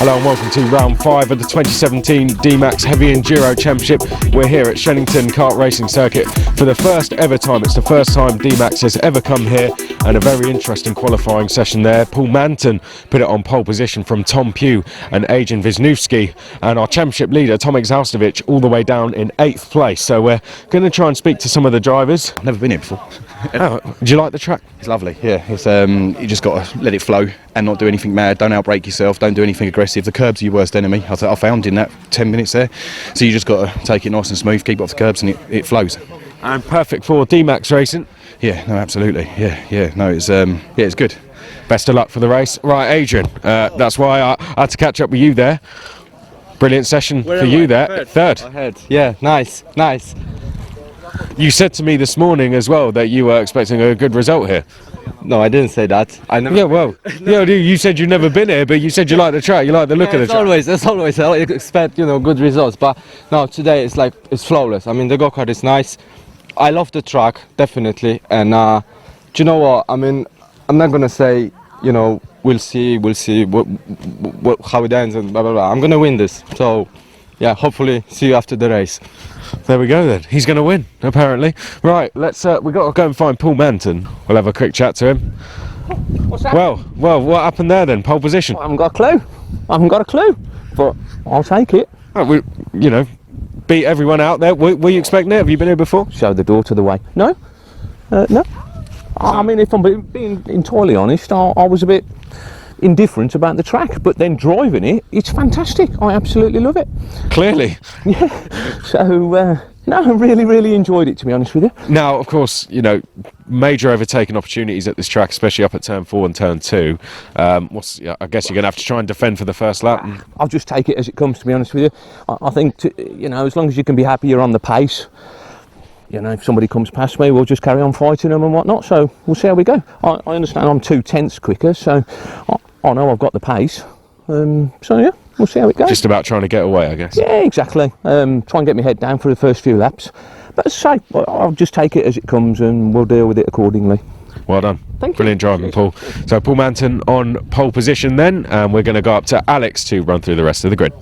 Hello and welcome to round 5 of the 2017 DMAX Heavy Enduro Championship. We're here at Shenington Kart Racing Circuit for the first ever time. It's the first time DMAX has ever come here, and a very interesting qualifying session there. Paul Manton put it on pole position from Tom Pugh and Adrian Wisniewski, and our championship leader Tomek Zaustovic all the way down in 8th place. So we're going to try and speak to some of the drivers. Never been here before. Oh, do you like the track? It's lovely, yeah. It's you just got to let it flow and not do anything mad. Don't outbrake yourself, don't do anything aggressive. The curbs are your worst enemy, I found in that 10 minutes there. So you just got to take it nice and smooth, keep off the curbs, and it flows. And perfect for DMAX racing. Yeah, no, absolutely. Yeah, no, it's good. Best of luck for the race. Right, Adrian, that's why I had to catch up with you there. Brilliant session for you there. Third. Ahead. Yeah, nice. You said to me this morning as well that you were expecting a good result here. No, I didn't say that. I never. Yeah, well, you said you've never been here, but you said you like the track, you like the look of the track. It's always I expect good results, but no, today it's flawless. I mean, the go-kart is nice. I love the track definitely, and do you know what? I mean, I'm not gonna say we'll see how it ends and blah blah blah. I'm gonna win this, so yeah, hopefully see you after the race. There we go then. He's going to win, apparently. Right, let's. We got to go and find Paul Manton. We'll have a quick chat to him. What's that? Well, what happened there then? Pole position. I haven't got a clue, but I'll take it. Oh, we, beat everyone out there. Were you expecting it? Have you been here before? Show the door to the way. No. I mean, if I'm being entirely honest, I was a bit indifferent about the track, but then driving it's fantastic. I absolutely love it. Clearly. Yeah. So I really enjoyed it, to be honest with you. Now, of course, major overtaking opportunities at this track, especially up at turn 4 and turn 2. I guess you're going to have to try and defend for the first lap. I'll just take it as it comes, to be honest with you. I think as long as you can be happy you're on the pace. If somebody comes past me, we'll just carry on fighting them and whatnot. So we'll see how we go. I understand I'm 2/10 quicker, so I know I've got the pace. So yeah, we'll see how it goes. Just about trying to get away, I guess. Yeah, exactly. Try and get my head down for the first few laps. But as I say, I'll just take it as it comes and we'll deal with it accordingly. Well done. Thank you. Brilliant driving, Paul. So Paul Manton on pole position then, and we're going to go up to Alex to run through the rest of the grid.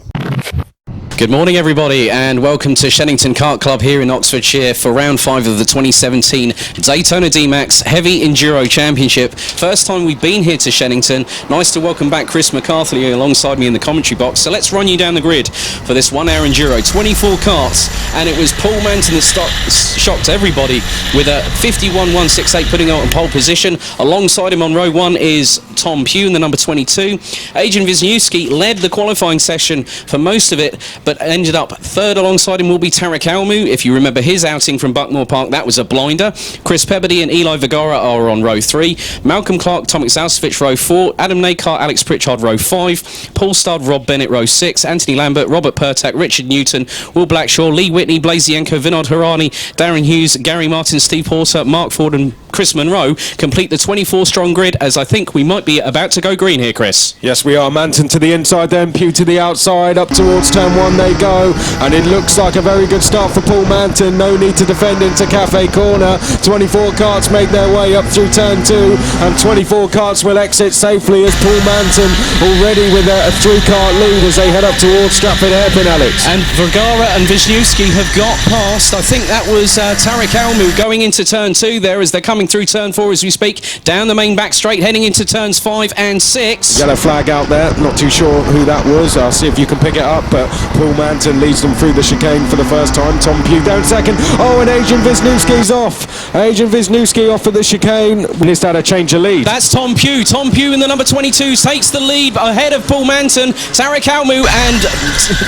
Good morning everybody, and welcome to Shenington Kart Club here in Oxfordshire for round 5 of the 2017 Daytona DMAX Heavy Enduro Championship. First time we've been here to Shenington. Nice to welcome back Chris McCarthy alongside me in the commentary box. So let's run you down the grid for this 1 hour Enduro. 24 karts, and it was Paul Manton that shocked everybody with a 51.168 putting out on pole position. Alongside him on row 1 is Tom Pugh in the number 22. Adrian Wisniewski led the qualifying session for most of it, but ended up third. Alongside him will be Tarek Almu. If you remember his outing from Buckmore Park, that was a blinder. Chris Pebbody and Eli Vergara are on row 3. Malcolm Clark, Tomek Zaustovic row 4. Adam Nakar, Alex Pritchard row 5. Paul Studd, Rob Bennett row 6. Anthony Lambert, Robert Pertak, Richard Newton, Will Blackshaw, Lee Whitney, Blazienko, Vinod Harani, Darren Hughes, Gary Martin, Steve Porter, Mark Ford and Chris Monroe complete the 24 strong grid, as I think we might be about to go green here, Chris. Yes, we are. Manton to the inside then, Pugh to the outside, up towards turn 1 they go, and it looks like a very good start for Paul Manton. No need to defend into Cafe Corner. 24 karts make their way up through turn 2, and 24 karts will exit safely as Paul Manton already with a 3-kart lead as they head up towards Stratford Hairpin, Alex. And Vergara and Wisniewski have got past, I think that was Tarek Almu going into turn 2 there as they're coming through turn 4 as we speak, down the main back straight, heading into turns 5 and 6. Yellow flag out there, not too sure who that was. I'll see if you can pick it up, but Paul Manton leads them through the chicane for the first time. Tom Pugh down second. Oh, and Adrian Wisniewski's off. Adrian Wisniewski off at the chicane. Needs to have a change of lead. That's Tom Pugh. Tom Pugh in the number 22 takes the lead ahead of Paul Manton, Tarek Almu and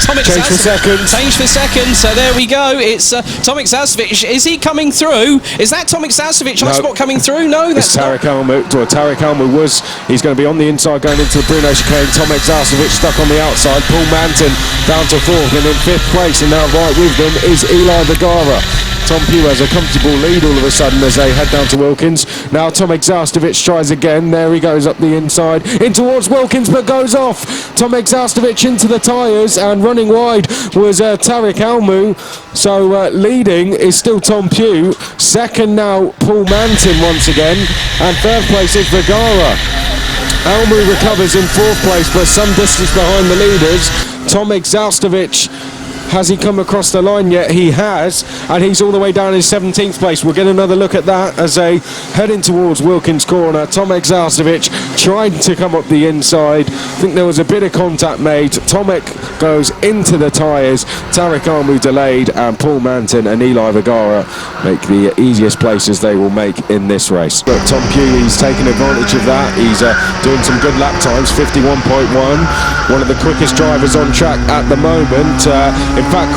Tomek Change for second. Change for second. So there we go. It's Tomek Zaustovic. Is he coming through? Is that Tomek Zaustovic? No. I spot coming through? No, that's Tarek Almu. Tarek Almu he's going to be on the inside going into the Bruno chicane. Tomek Zaustovic stuck on the outside. Paul Manton down to 4th, and in 5th place, and now right with them is Eli Vergara. Tom Pugh has a comfortable lead all of a sudden as they head down to Wilkins. Now Tomek Zaustovic tries again. There he goes up the inside in towards Wilkins, but goes off. Tomek Zaustovic into the tyres, and running wide was Tarek Almu. So leading is still Tom Pugh. Second now Paul Manton once again, and 3rd place is Vergara. Almu recovers in 4th place, but some distance behind the leaders. Tomek Zaustovic, has he come across the line yet? He has, and he's all the way down in 17th place. We'll get another look at that as they heading towards Wilkins corner. Tomek Zaustovic trying to come up the inside. I think there was a bit of contact made. Tomek goes into the tyres. Tarek Almu delayed, and Paul Manton and Eli Vergara make the easiest places they will make in this race. But Tom Pewley's taking advantage of that. He's doing some good lap times, 51.1. One of the quickest drivers on track at the moment. In fact,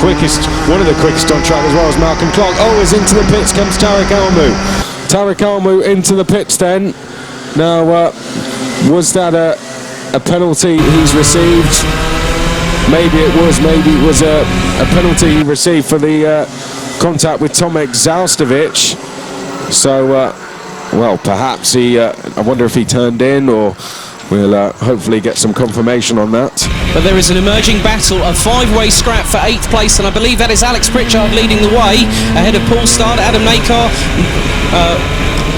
one of the quickest on track as well as Malcolm Clark. Oh, as into the pits comes Tarek Almu. Tarek Almu into the pits then. Now, was that a penalty he's received? Maybe it was a penalty he received for the contact with Tomek Zaustovic. So, well, perhaps he, I wonder if he turned in, or we'll hopefully get some confirmation on that. But there is an emerging battle, a 5-way scrap for 8th place, and I believe that is Alex Pritchard leading the way, ahead of Paul Stard, Adam Nakar.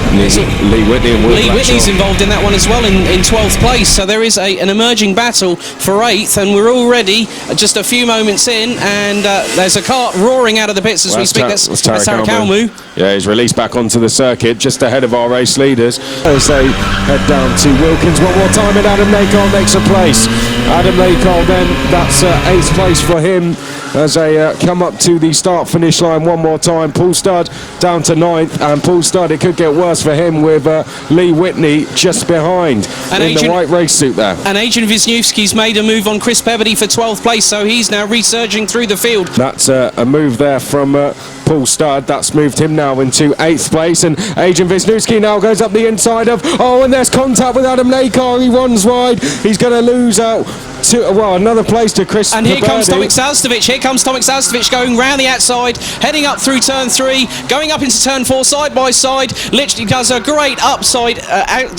Lee Whitney and Will Lee Whitney's involved in that one as well in 12th place, so there is an emerging battle for 8th, and we're already just a few moments in, and there's a kart roaring out of the pits as we speak. That's Tarek Almu. Yeah, he's released back onto the circuit just ahead of our race leaders as they head down to Wilkins one more time, and Adam Nakar makes a place. Adam Nakar then, that's 8th place for him as they come up to the start-finish line one more time. Paul Stud down to 9th, and Paul Stud, it could get worse for him with Lee Whitney just behind and in the white race suit there. And Adrian Wisniewski's made a move on Chris Peverty for 12th place, so he's now resurging through the field. That's a move there from Paul Stud. That's moved him now into 8th place, and Adrian Wisniewski now goes up the inside of, oh, and there's contact with Adam Nakar. He runs wide. He's going to lose out to, well, another place to Chris And here comes Tomek Zaustovic. Here comes Tomek Zaustovic going round the outside, heading up through turn 3, going up into turn 4 side by side. Literally does a great upside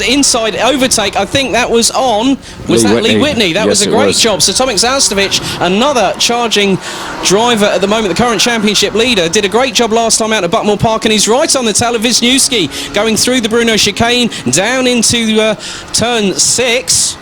inside overtake. I think that was on, Lee Whitney? That was a great job. So Tomek Zaustovic, another charging driver at the moment, the current championship leader, did a great job last time out at Buckmore Park, and he's right on the tail of Wisniewski, going through the Bruno chicane down into turn 6.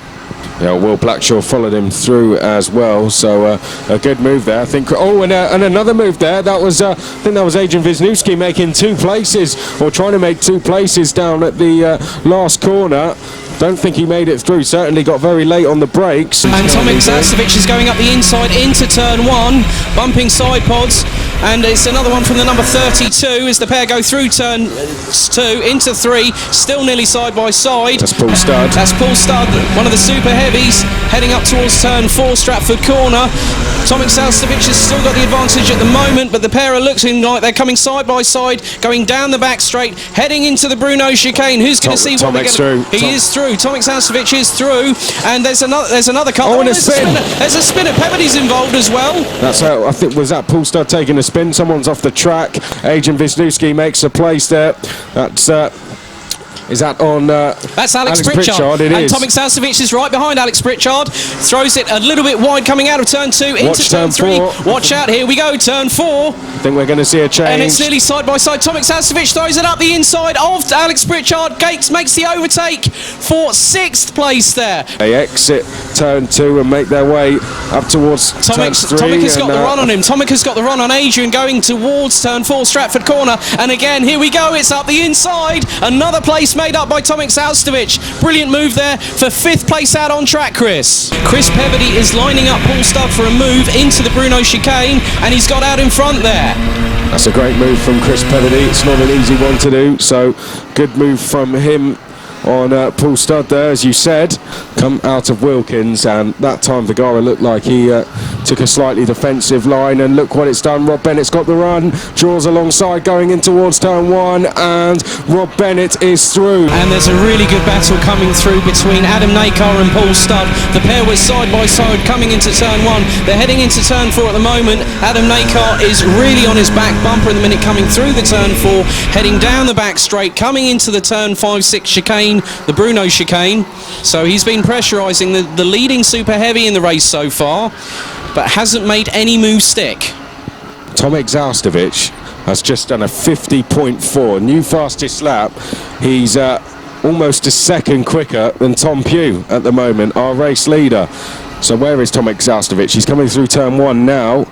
Yeah, Will Blackshaw followed him through as well, so a good move there, I think. Oh, and another move there. That was, I think that was Adrian Wisniewski making 2 places, or trying to make 2 places down at the last corner. Don't think he made it through. Certainly got very late on the brakes. And Tomek Zaustovic is going up the inside into turn 1, bumping side pods. And it's another one from the number 32 as the pair go through turn 2 into 3, still nearly side by side. That's Paul Stud. That's Paul Stud, one of the super heavies, heading up towards turn 4, Stratford corner. Tomek Zaustovic has still got the advantage at the moment, but the pair are looking like they're coming side by side, going down the back straight, heading into the Bruno chicane. Who's going to see what they're going to... He is through. Tomek Zaustovic is through, and there's another car. Oh, and a spin. There's a spinner. Peverty's involved as well. That's how, I think, was that Paul Stud taking a spin? Someone's off the track. Adrian Wisniewski makes a place there. That's is that on that's Alex Pritchard. It and is. Tomek Zaustovic is right behind Alex Pritchard, throws it a little bit wide coming out of turn 2 into turn 3. Watch out, here we go, turn 4. I think we're going to see a change. And it's nearly side by side. Tomek Zaustovic throws it up the inside of Alex Pritchard. Gates makes the overtake for 6th place there. They exit turn 2 and make their way up towards turn 3. Tomek has got the run on him. Tomek has got the run on Adrian going towards turn 4, Stratford corner. And again, here we go, it's up the inside. Another place made up by Tomek Zaustovic. Brilliant move there for 5th place out on track, Chris. Chris Peverty is lining up Paul Stud for a move into the Bruno chicane, and he's got out in front there. That's a great move from Chris Peverty. It's not an easy one to do, so good move from him on Paul Stud there, as you said. Come out of Wilkins, and that time Vergara looked like he took a slightly defensive line, and look what it's done. Rob Bennett's got the run, draws alongside going in towards turn 1, and Rob Bennett is through. And there's a really good battle coming through between Adam Nakar and Paul Stud. The pair were side by side coming into turn 1. They're heading into turn 4 at the moment. Adam Nakar is really on his back bumper in the minute coming through the turn 4, heading down the back straight, coming into the turn 5-6 chicane, the Bruno chicane. So he's been pressurising the leading super heavy in the race so far, but hasn't made any move stick. Tomek Zaustovic has just done a 50.4, new fastest lap. He's almost a second quicker than Tom Pugh at the moment, our race leader. So where is Tomek Zaustovic? He's coming through turn 1 now,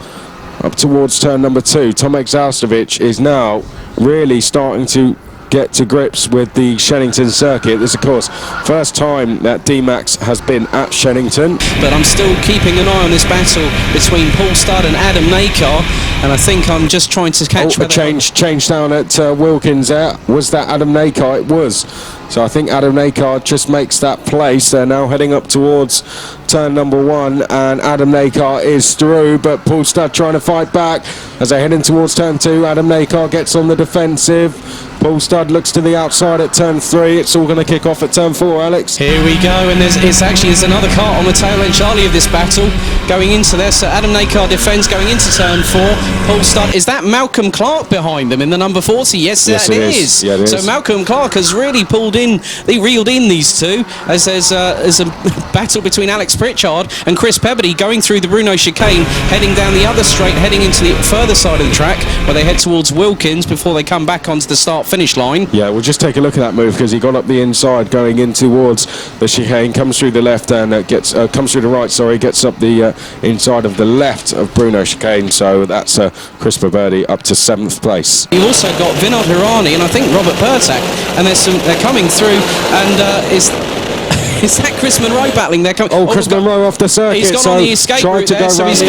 up towards turn number 2. Tomek Zaustovic is now really starting to get to grips with the Shenington circuit. This, of course, first time that DMAX has been at Shenington. But I'm still keeping an eye on this battle between Paul Studd and Adam Nakar, and I think I'm just trying to catch... a change down at Wilkins there. Was that Adam Nakar? It was. So I think Adam Nakar just makes that place. They're now heading up towards turn number 1, and Adam Nakar is through, but Paul Studd trying to fight back as they head in towards turn 2. Adam Nakar gets on the defensive. Paul Studd looks to the outside at turn 3. It's all going to kick off at turn 4, Alex. Here we go, and there's another kart on the tail end, Charlie, of this battle going into there. So Adam Nakar defends going into turn 4. Paul Studd, is that Malcolm Clark behind them in the number 40? Yes, it is. Yeah, it so is. Malcolm Clark has really reeled in these two, as there's a battle between Alex Pritchard and Chris Pebbody going through the Bruno chicane, heading down the other straight, heading into the further side of the track where they head towards Wilkins before they come back onto the start-finish line. Yeah, we'll just take a look at that move, because he got up the inside going in towards the chicane, comes through the left and comes through the right, sorry, gets up the inside of the left of Bruno chicane. So that's Chris Pebbody up to 7th place. You've also got Vinod Hirani and I think Robert Pertak, and they're coming through, and is that Chris Monroe battling? Chris Monroe off the circuit. He's gone on the escape route there, so he's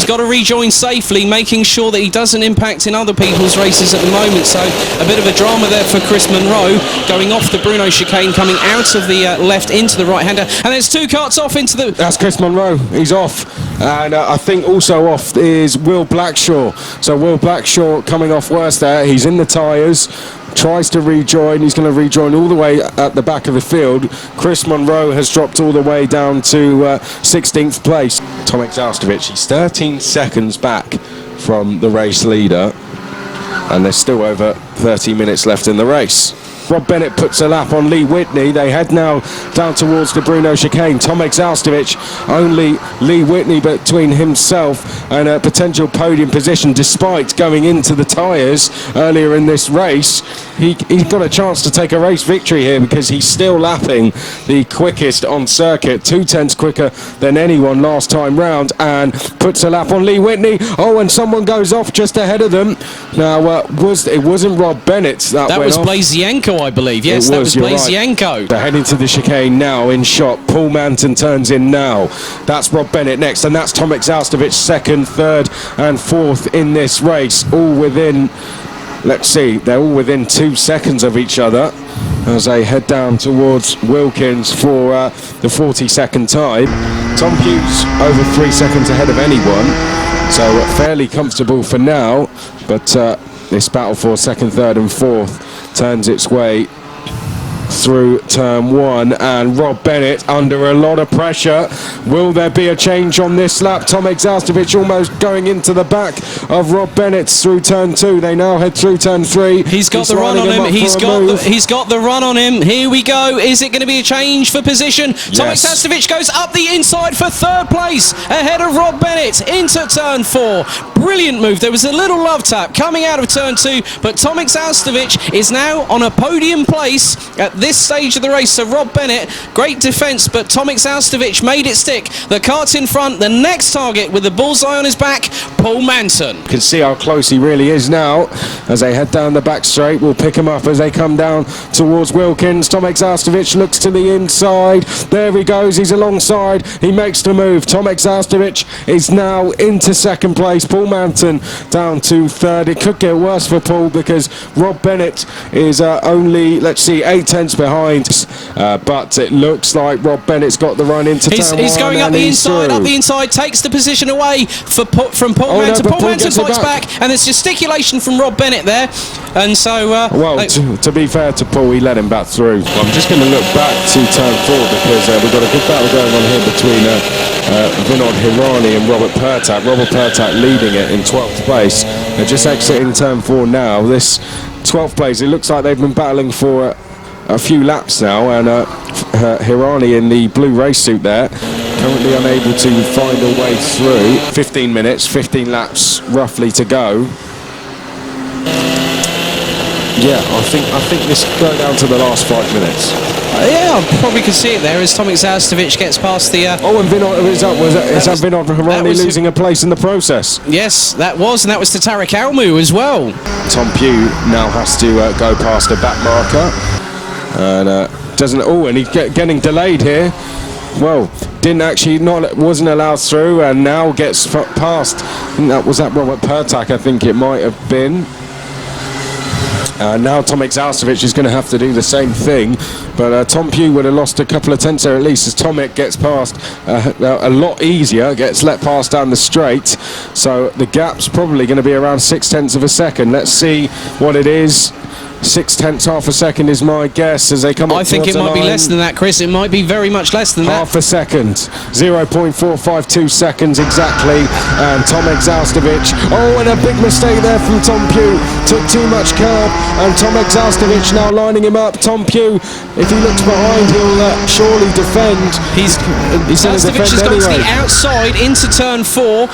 got to rejoin safely, making sure that he doesn't impact in other people's races at the moment. So a bit of a drama there for Chris Monroe, going off the Bruno chicane, coming out of the left into the right-hander, and there's 2 karts off into the... That's Chris Monroe, he's off. And I think also off is Will Blackshaw. So Will Blackshaw coming off worse there. He's in the tyres, tries to rejoin. He's going to rejoin all the way at the back of the field. Chris Monroe has dropped all the way down to 16th place. Tomek Zaustovic, he's 13 seconds back from the race leader, and there's still over 30 minutes left in the race. Rob Bennett puts a lap on Lee Whitney. They head now down towards the Bruno chicane. Tomek Zaustovic, only Lee Whitney between himself and a potential podium position, despite going into the tyres earlier in this race. He's got a chance to take a race victory here, because he's still lapping the quickest on circuit, 2/10 quicker than anyone last time round, and puts a lap on Lee Whitney. Oh, and someone goes off just ahead of them. Now, it wasn't Rob Bennett that went was off. Blaze Yanko, I believe. Yes, that was Blaze Yanko. They're heading to the chicane now in shot. Paul Manton turns in now. That's Rob Bennett next, and that's Tomek Zaustovic 2nd, 3rd and 4th in this race, all within, let's see, they're all within 2 seconds of each other as they head down towards Wilkins for the 42nd time. Tom Pugh's over 3 seconds ahead of anyone, so fairly comfortable for now, but this battle for 2nd, 3rd and 4th turns its way through turn 1, and Rob Bennett under a lot of pressure. Will there be a change on this lap? Tomek Zaustovic almost going into the back of Rob Bennett through turn 2. They now head through turn 3. He's got the run on him. He's got the run on him. Here we go. Is it going to be a change for position? Yes. Tomek Zaustovic goes up the inside for 3rd place ahead of Rob Bennett into turn 4. Brilliant move. There was a little love tap coming out of turn 2, but Tomek Zaustovic is now on a podium place at this stage of the race. So Rob Bennett, great defence, but Tomek Zaustovic made it stick. The kart's in front. The next target with the bullseye on his back, Paul Manton. You can see how close he really is now as they head down the back straight. We'll pick him up as they come down towards Wilkins. Tomek Zaustovic looks to the inside. There he goes. He's alongside. He makes the move. Tomek Zaustovic is now into 2nd place. Paul Manton down to 3rd. It could get worse for Paul, because Rob Bennett is only, let's see, 8/10 behind, but it looks like Rob Bennett's got the run into turn 1. He's going up the inside, takes the position away from Paul Manton. Paul Manton fights back, and there's gesticulation from Rob Bennett there, and so to be fair to Paul, he let him back through. I'm just going to look back to turn 4, because we've got a good battle going on here between Vinod Hirani and Robert Pertak. Robert Pertak leading it in 12th place. They're just exiting turn 4 now. This 12th place, it looks like they've been battling for a few laps now, and Hirani in the blue race suit there, currently unable to find a way through. 15 minutes, 15 laps roughly to go. Yeah, I think this could go down to the last 5 minutes. Yeah, I probably could see it there as Tomek Zaustovic gets past the... And Vinod, is that Vinod Harani losing a place in the process? Yes, that was, and that was to Tarek Almu as well. Tom Pugh now has to go past a back marker. And doesn't... Oh, and he's getting delayed here. Well, wasn't allowed through, and now gets past. Was that Robert Pertak? I think it might have been. Now Tomek Zaustovic is going to have to do the same thing, but Tom Pugh would have lost a couple of tenths there at least, as Tomek gets past a lot easier, gets let past down the straight. So the gap's probably going to be around 0.6 of a second. Let's see what it is. 0.6, half a second is my guess as they come up. I think it might be less than that, Chris. It might be very much less than that. Half a second, 0.452 seconds exactly. And Tomek Zaustovic. Oh, and a big mistake there from Tom Pugh. Took too much curb, and Tomek Zaustovic now lining him up. Tom Pugh, if he looks behind, he'll surely defend. He's Zaustovic has gone to the outside into turn 4.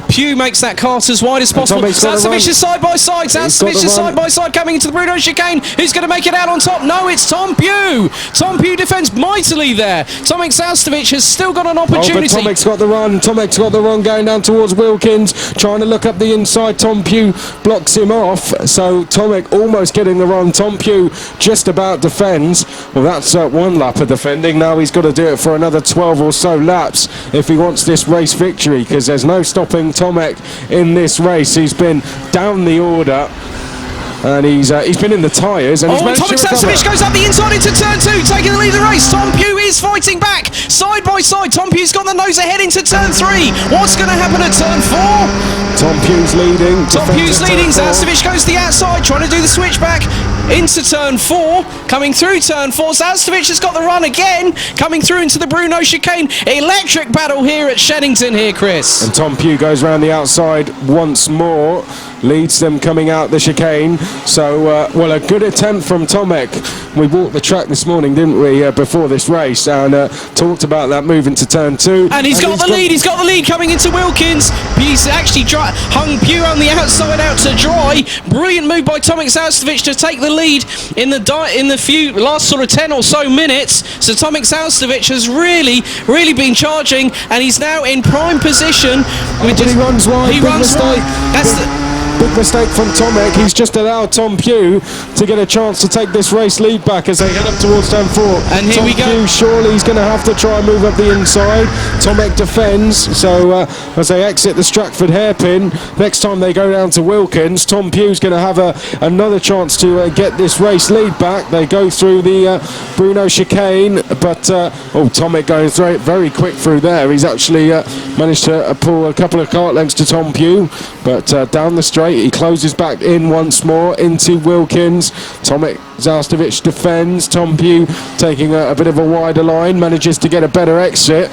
Pugh makes that kart as wide as possible. Zaustovic is side by side. Zaustovic is side by side coming into the Bruno chicane. Who's going to make it out on top? No, it's Tom Pugh. Tom Pugh defends mightily there. Tomek Zaustovic has still got an opportunity. Oh, but Tomek's got the run. Tomek's got the run going down towards Wilkins, trying to look up the inside. Tom Pugh blocks him off. So Tomek almost getting the run. Tom Pugh just about defends. Well, that's one lap of defending. Now he's got to do it for another 12 or so laps if he wants this race victory, because there's no stopping Tomek in this race. He's been down the order, and he's been in the tyres, and Tomek Zaustovic goes up the inside into turn 2, taking the lead of the race. Tom Pugh is fighting back side by side. Tom Pugh's got the nose ahead into turn 3. What's going to happen at turn 4? Tom Pugh's leading. Tom Pugh's leading. Zaustovic goes to the outside, trying to do the switchback into turn 4. Coming through turn 4, Zaustovic has got the run again, coming through into the Bruno chicane. Electric battle here at Shenington here, Chris. And Tom Pugh goes round the outside once more, leads them coming out the chicane. So, well, a good attempt from Tomek. We walked the track this morning, didn't we, before this race, and talked about that move into turn 2. And he's got the lead. He's got the lead coming into Wilkins. He's actually hung Pugh on the outside out to dry. Brilliant move by Tomek Zaustovic to take the lead in the few last sort of 10 or so minutes. So Tomek Zaustovic has really been charging, and he's now in prime position. But he runs wide. He runs wide. Big mistake from Tomek. He's just allowed Tom Pugh to get a chance to take this race lead back as they head up towards turn 4. And here we go. Tom Pugh, surely he's going to have to try and move up the inside. Tomek defends. So as they exit the Stratford hairpin, next time they go down to Wilkins, Tom Pugh's going to have another chance to get this race lead back. They go through the Bruno chicane, but Tomek going through it very quick through there. He's actually managed to pull a couple of kart lengths to Tom Pugh, but down the straight he closes back in once more into Wilkins. Tomek Zaustovic defends. Tom Pugh taking a bit of a wider line, manages to get a better exit.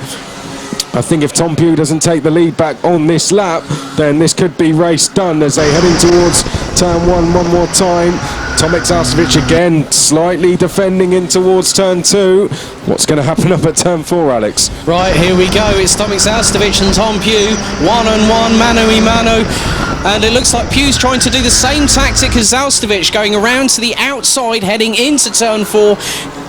I think if Tom Pugh doesn't take the lead back on this lap, then this could be race done as they head in towards turn 1 one more time. Tomek Zaustovic again slightly defending in towards turn 2. What's going to happen up at turn 4, Alex? Right, here we go. It's Tomek Zaustovic and Tom Pugh, 1-on-1, mano-y-mano. And it looks like Pugh's trying to do the same tactic as Zaustovic, going around to the outside, heading into turn 4,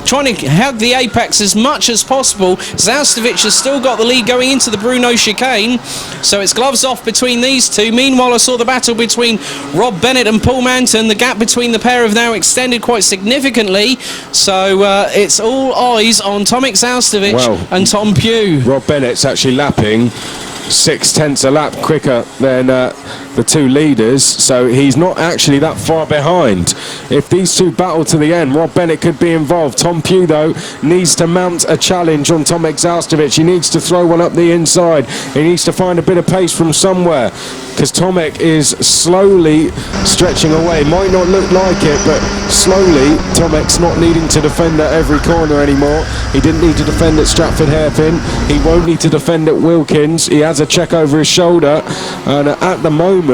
trying to hug the apex as much as possible. Zaustovic has still got the lead going into the Bruno chicane, so it's gloves off between these two. Meanwhile, I saw the battle between Rob Bennett and Paul Manton. The gap between the pair have now extended quite significantly, so it's all eyes on Tomek Zaustovic and Tom Pugh. Rob Bennett's actually lapping 0.6 a lap quicker than the two leaders, so he's not actually that far behind. If these two battle to the end, Rob Bennett could be involved. Tom Pugh, though, needs to mount a challenge on Tomek Zaustovic. He needs to throw one up the inside. He needs to find a bit of pace from somewhere, because Tomek is slowly stretching away. Might not look like it, but slowly Tomek's not needing to defend at every corner anymore. He didn't need to defend at Stratford hairpin. He won't need to defend at Wilkins. He has a check over his shoulder, and at the moment,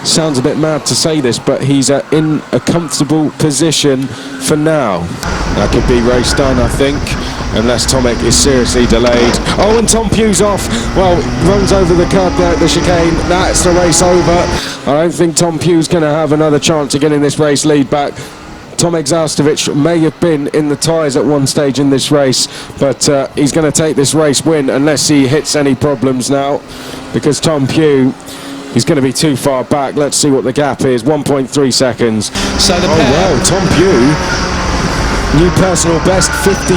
sounds a bit mad to say this, but he's in a comfortable position for now. That could be race done, I think. unless Tomek is seriously delayed. Oh, and Tom Pugh's off. Well, runs over the curb there at the chicane. That's the race over. I don't think Tom Pugh's going to have another chance of getting this race lead back. Tomek Zaustovic may have been in the tyres at one stage in this race, but he's going to take this race win unless he hits any problems now, because Tom Pugh, he's going to be too far back. Let's see what the gap is. 1.3 seconds. So the wow, Tom Pugh, new personal best, 50.7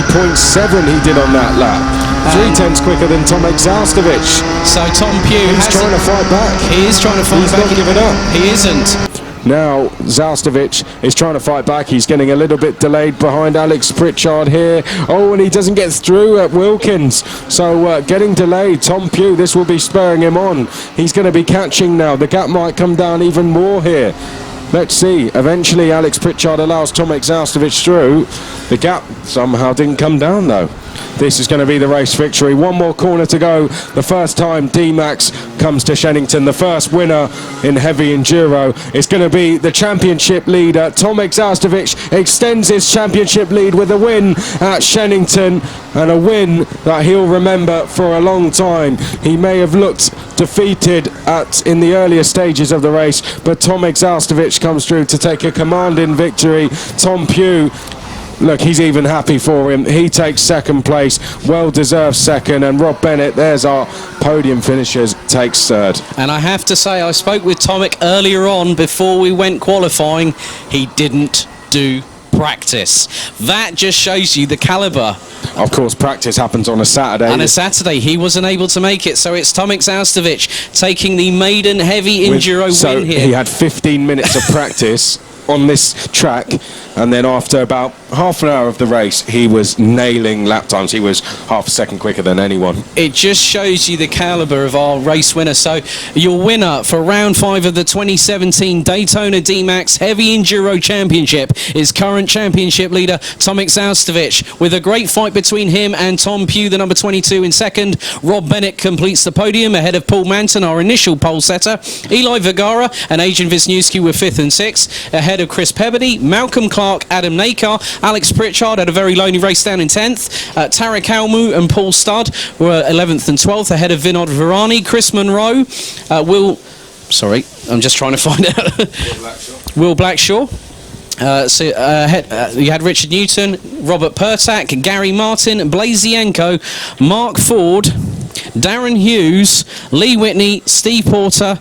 he did on that lap. 3/10 quicker than Tomek Zaustovic. So Tom Pugh He's trying to fight back. He is trying to fight He's back. not giving up. He isn't. Now Zaustovic is trying to fight back. He's getting a little bit delayed behind Alex Pritchard here. Oh, and he doesn't get through at Wilkins. So getting delayed. Tom Pugh, this will be spurring him on. He's going to be catching now. The gap might come down even more here. Let's see. Eventually Alex Pritchard allows Tomek Zaustovic through. The gap somehow didn't come down though. This is going to be the race victory. One more corner to go. The first time DMAX comes to Shenington. The first winner in heavy enduro is going to be the championship leader. Tomek Zaustovic extends his championship lead with a win at Shenington, and a win that he'll remember for a long time. He may have looked defeated in the earlier stages of the race, but Tomek Zaustovic comes through to take a commanding victory. Tom Pugh, look, he's even happy for him. He takes second place, well-deserved second, and Rob Bennett, there's our podium finishers, takes third. And I have to say, I spoke with Tomek earlier on before we went qualifying. He didn't do practice. That just shows you the calibre. Of course, practice happens on a Saturday. On a Saturday, he wasn't able to make it, so it's Tomek Zaustovic taking the maiden heavy enduro win here. He had 15 minutes of practice on this track, and then after about half an hour of the race, he was nailing lap times. He was half a second quicker than anyone. It just shows you the calibre of our race winner. So your winner for round 5 of the 2017 Daytona DMAX Heavy Enduro Championship is current championship leader Tomek Zaustovic, with a great fight between him and Tom Pugh, the number 22 in second. Rob Bennett completes the podium ahead of Paul Manton, our initial pole setter. Eli Vergara and Adrian Wisniewski were 5th and 6th, ahead of Chris Pebbody, Malcolm Clark, Adam Nakar. Alex Pritchard had a very lonely race down in 10th. Tarek Almu and Paul Studd were 11th and 12th, ahead of Vinod Virani. Chris Monroe, I'm just trying to find out. Will Blackshaw. You had Richard Newton, Robert Pertak, Gary Martin, Blazienko, Mark Ford, Darren Hughes, Lee Whitney, Steve Porter,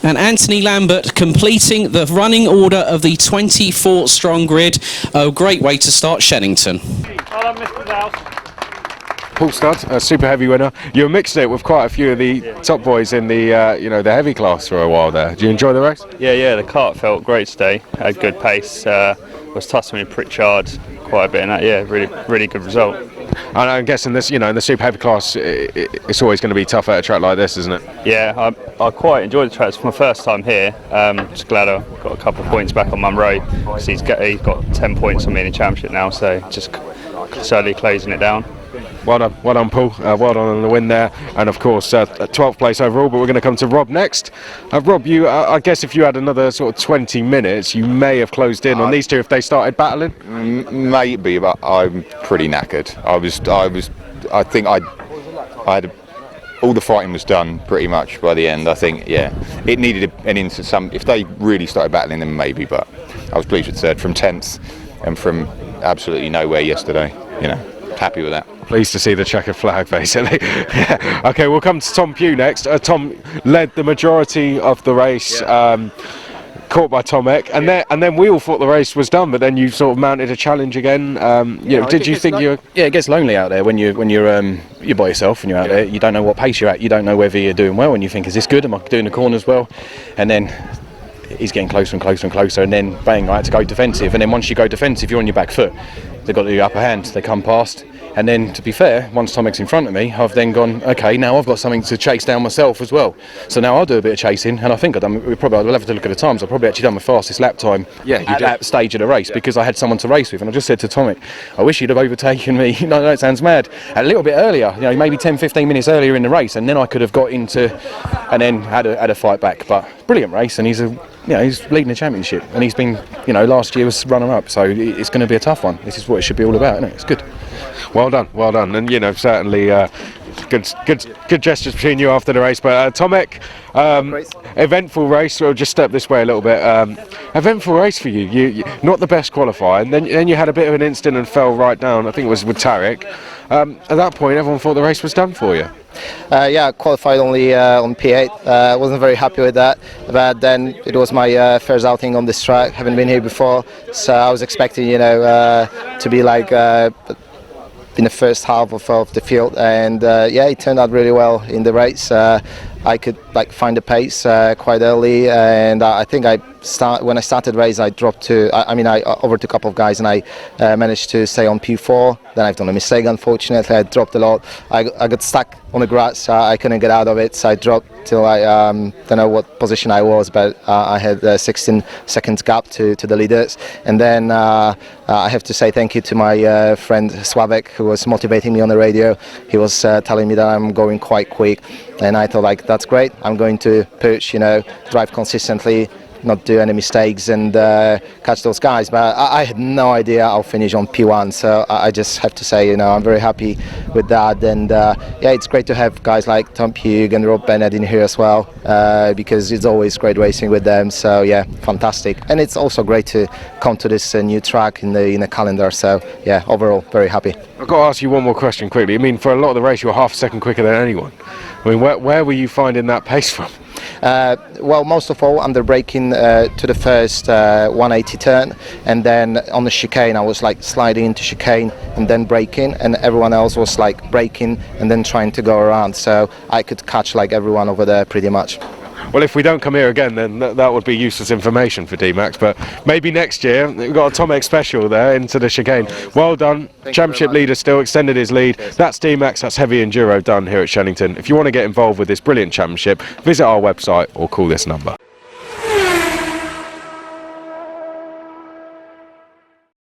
and Anthony Lambert completing the running order of the 24-strong grid. A great way to start Shenington. Well done, Mr. Dowse. Paul Studd, a super heavy winner. You mixed it with quite a few of the top boys in the the heavy class for a while there. Did you enjoy the race? Yeah, the kart felt great today. Had good pace. Was tussling with Pritchard quite a bit, and that, really good result. And I'm guessing this, in the super heavy class, it's always going to be tough at a track like this, isn't it? Yeah, I quite enjoyed the track. It's my first time here. Just glad I got a couple of points back on Munro. He's got 10 points on me in the championship now, so just slowly closing it down. Well done, Paul. Well done on the win there, and of course 12th place overall. But we're going to come to Rob next. Rob, you, I guess if you had another sort of 20 minutes, you may have closed in on these two if they started battling. Maybe, but I'm pretty knackered. I think I had all the fighting was done pretty much by the end. I think, it needed an into some. If they really started battling, then maybe. But I was pleased with third from 10th, and from absolutely nowhere yesterday. Happy with that. Pleased to see the checkered flag, basically. Yeah. Okay, we'll come to Tom Pugh next. Tom led the majority of the race, caught by Tomek, and then we all thought the race was done, but then you sort of mounted a challenge again. Did you think you? Yeah, it gets lonely out there when you're by yourself and you're out there. You don't know what pace you're at. You don't know whether you're doing well, and you think, is this good? Am I doing the corners well? And then he's getting closer and closer and closer, and then bang, I had to go defensive. And then once you go defensive, you're on your back foot. They've got the upper hand. They come past. And then, to be fair, once Tomek's in front of me, I've then gone, okay, now I've got something to chase down myself as well. So now I'll do a bit of chasing, and I think I'll have to look at the times. I've probably actually done my fastest lap time at that stage of the race because I had someone to race with. And I just said to Tomek, I wish you'd have overtaken me. No, that sounds mad. A little bit earlier, maybe 10, 15 minutes earlier in the race, and then I could have got into, and then had a fight back. But brilliant race, and he's a he's leading the championship, and he's been, last year was runner-up, so it's going to be a tough one. This is what it should be all about, isn't it? It's good. Well done, and certainly good gestures between you after the race. But Tomek, eventful race. We'll just step this way a little bit. Eventful race for you. You not the best qualifier, and then you had a bit of an incident and fell right down. I think it was with Tarek. At that point, everyone thought the race was done for you. Yeah, I qualified only on P8. I wasn't very happy with that, but then it was my first outing on this track. Haven't been here before, so I was expecting, to be like in the first half of the field, and it turned out really well in the race. I could find the pace quite early, and I think when I started the race, I dropped to. I overtook a couple of guys, and I managed to stay on P4. Then I've done a mistake, unfortunately. I dropped a lot. I got stuck on the grass. I couldn't get out of it, so I dropped till I don't know what position I was, but I had 16 seconds gap to the leaders. And then I have to say thank you to my friend Sławek, who was motivating me on the radio. He was telling me that I'm going quite quick, and I thought that's great. I'm going to push, drive consistently, not do any mistakes, and catch those guys. But I had no idea I'll finish on P1, so I just have to say, I'm very happy with that. And it's great to have guys like Tom Pugh and Rob Bennett in here as well, because it's always great racing with them. So yeah, fantastic. And it's also great to come to this new track in the calendar. So yeah, overall very happy. I've got to ask you one more question quickly. For a lot of the race, you were half a second quicker than anyone. Where were you finding that pace from? Well, most of all under braking to the first 180 turn, and then on the chicane I was sliding into chicane and then braking, and everyone else was braking and then trying to go around, so I could catch everyone over there pretty much. Well, if we don't come here again, then that would be useless information for DMAX, but maybe next year. We've got a Tomek special there into the chicane. Well done. Championship leader still, extended his lead. That's DMAX, that's heavy enduro done here at Shenington. If you want to get involved with this brilliant championship, visit our website or call this number.